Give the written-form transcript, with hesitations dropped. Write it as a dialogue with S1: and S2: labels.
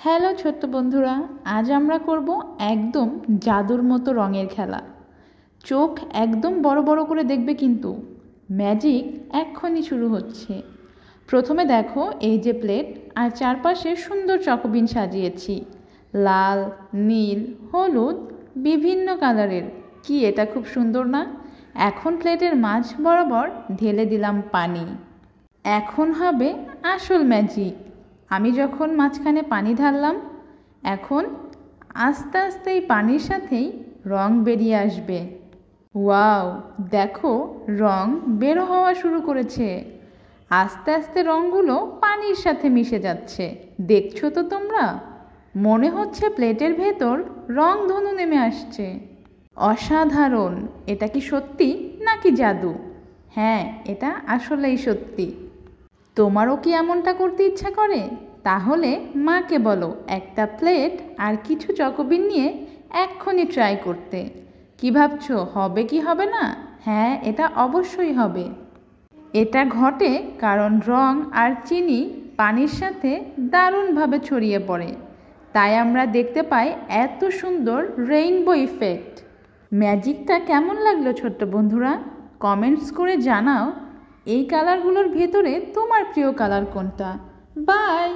S1: Hello ছোট্ট বন্ধুরা, আজ আমরা করব একদম জাদুর মতো রঙের খেলা। চোখ একদম বড় বড় করে দেখবে, কিন্তু ম্যাজিক এক্ষুনি শুরু হচ্ছে। প্রথমে দেখো, এই যে প্লেট আর চারপাশে সুন্দর চকোবিন সাজিয়েছি, লাল, নীল, হলুদ, বিভিন্ন কালারের। কি এটা খুব সুন্দর না? এখন প্লেটের মাঝ বরাবর ঢেলে দিলাম পানি। এখন হবে আসল ম্যাজিক। আমি যখন মাঝখানে পানি ঢাললাম, এখন আস্তে আস্তে এই পানির সাথেই রং বেরিয়ে আসবে। ওয়াও, দেখো রং বের হওয়া শুরু করেছে। আস্তে আস্তে রঙগুলো পানির সাথে মিশে যাচ্ছে। দেখছো তো তোমরা? মনে হচ্ছে প্লেটের ভেতর রং ধনু নেমে আসছে। অসাধারণ! এটা কি সত্যি নাকি জাদু? হ্যাঁ, এটা আসলেই সত্যি। তোমারও কি এমনটা করতে ইচ্ছা করে? তাহলে মাকে বলো একটা প্লেট আর কিছু চকোবিন নিয়ে এক্ষুনি ট্রাই করতে। কি ভাবছো, হবে কি হবে না? হ্যাঁ, এটা অবশ্যই হবে। এটা ঘটে কারণ রং আর চিনি পানির সাথে দারুণভাবে ছড়িয়ে পড়ে, তাই আমরা দেখতে পাই এত সুন্দর রেইনবো ইফেক্ট। ম্যাজিকটা কেমন লাগলো ছোট্ট বন্ধুরা? কমেন্টস করে জানাও এই কালারগুলোর ভেতরে তোমার প্রিয় কালার কোনটা। বাই।